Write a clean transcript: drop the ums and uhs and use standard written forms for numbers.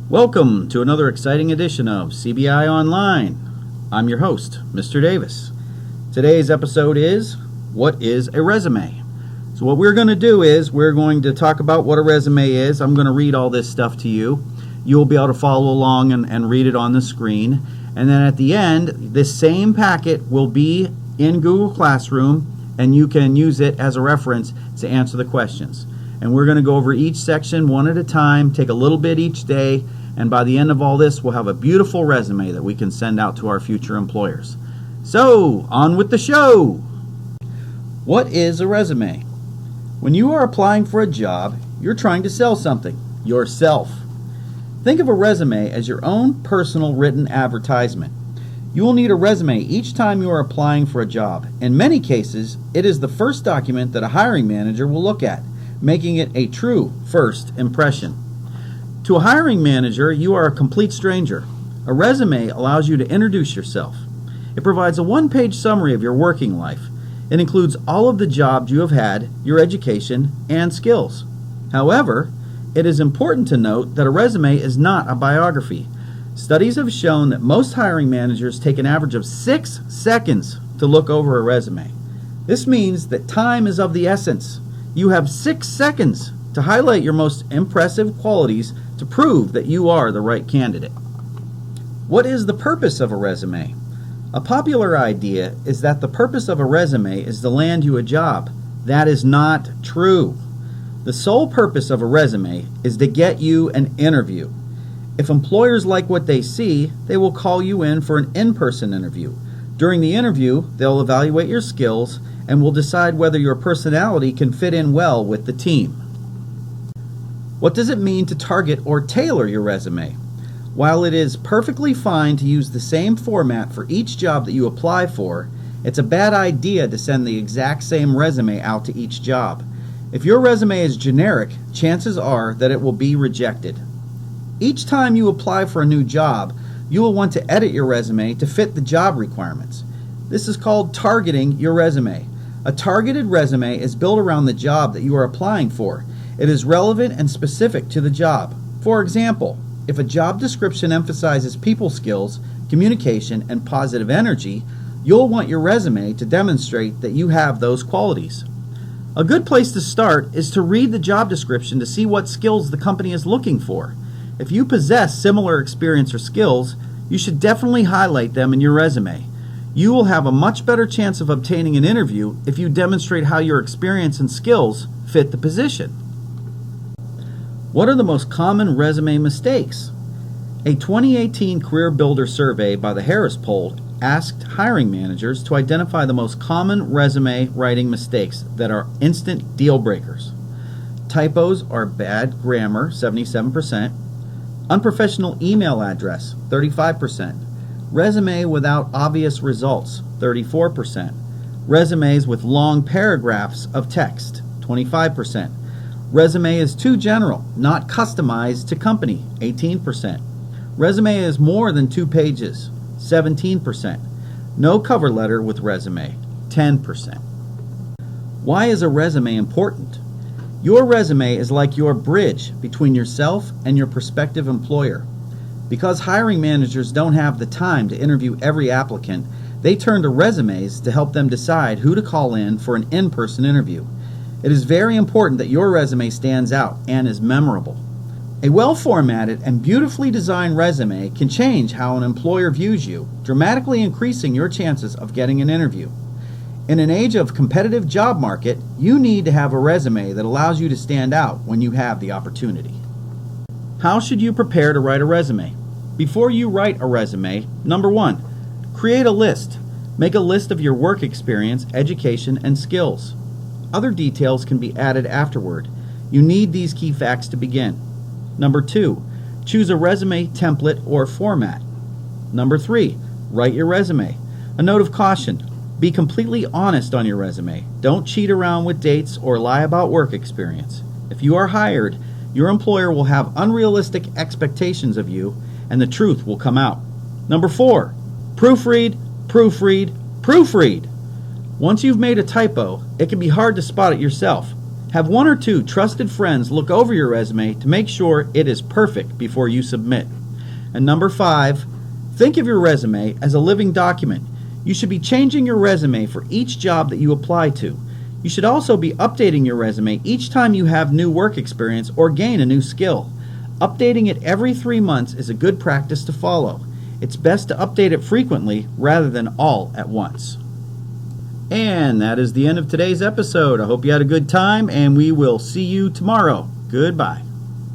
Welcome to another exciting edition of CBI Online. I'm your host, Mr. Davis. Today's episode is, what is a resume? So what we're going to do is we're going to talk about what a resume is. I'm going to read all this stuff to you. You'll be able to follow along and read it on the screen. And then at the end, this same packet will be in Google Classroom, and you can use it as a reference to answer the questions. And we're going to go over each section one at a time, take a little bit each day, and by the end of all this, we'll have a beautiful resume that we can send out to our future employers. So, on with the show! What is a resume? When you are applying for a job, you're trying to sell something, yourself. Think of a resume as your own personal written advertisement. You will need a resume each time you are applying for a job. In many cases, it is the first document that a hiring manager will look at, making it a true first impression. To a hiring manager, you are a complete stranger. A resume allows you to introduce yourself. It provides a one-page summary of your working life. It includes all of the jobs you have had, your education, and skills. However, it is important to note that a resume is not a biography. Studies have shown that most hiring managers take an average of 6 seconds to look over a resume. This means that time is of the essence. You have 6 seconds to highlight your most impressive qualities to prove that you are the right candidate. What is the purpose of a resume? A popular idea is that the purpose of a resume is to land you a job. That is not true. The sole purpose of a resume is to get you an interview. If employers like what they see, they will call you in for an in-person interview. During the interview, they'll evaluate your skills and will decide whether your personality can fit in well with the team. What does it mean to target or tailor your resume? While it is perfectly fine to use the same format for each job that you apply for, it's a bad idea to send the exact same resume out to each job. If your resume is generic, chances are that it will be rejected. Each time you apply for a new job, you will want to edit your resume to fit the job requirements. This is called targeting your resume. A targeted resume is built around the job that you are applying for. It is relevant and specific to the job. For example, if a job description emphasizes people skills, communication, and positive energy, you'll want your resume to demonstrate that you have those qualities. A good place to start is to read the job description to see what skills the company is looking for. If you possess similar experience or skills, you should definitely highlight them in your resume. You will have a much better chance of obtaining an interview if you demonstrate how your experience and skills fit the position. What are the most common resume mistakes? A 2018 Career Builder survey by the Harris Poll asked hiring managers to identify the most common resume writing mistakes that are instant deal breakers. Typos or bad grammar, 77%. Unprofessional email address, 35%. Resume without obvious results, 34%. Resumes with long paragraphs of text, 25%. Resume is too general, not customized to company, 18%. Resume is more than 2 pages, 17%. No cover letter with resume, 10%. Why is a resume important? Your resume is like your bridge between yourself and your prospective employer. Because hiring managers don't have the time to interview every applicant, they turn to resumes to help them decide who to call in for an in-person interview. It is very important that your resume stands out and is memorable. A well-formatted and beautifully designed resume can change how an employer views you, dramatically increasing your chances of getting an interview. In an age of competitive job market, you need to have a resume that allows you to stand out when you have the opportunity. How should you prepare to write a resume? Before you write a resume, number 1, create a list. Make a list of your work experience, education, and skills. Other details can be added afterward. You need these key facts to begin. Number 2, choose a resume template or format. Number 3, write your resume. A note of caution, be completely honest on your resume. Don't cheat around with dates or lie about work experience. If you are hired, your employer will have unrealistic expectations of you, and the truth will come out. Number 4, proofread, proofread, proofread. Once you've made a typo, it can be hard to spot it yourself. Have one or two trusted friends look over your resume to make sure it is perfect before you submit. And number 5, think of your resume as a living document. You should be changing your resume for each job that you apply to. You should also be updating your resume each time you have new work experience or gain a new skill. Updating it every 3 months is a good practice to follow. It's best to update it frequently rather than all at once. And that is the end of today's episode. I hope you had a good time, and we will see you tomorrow. Goodbye.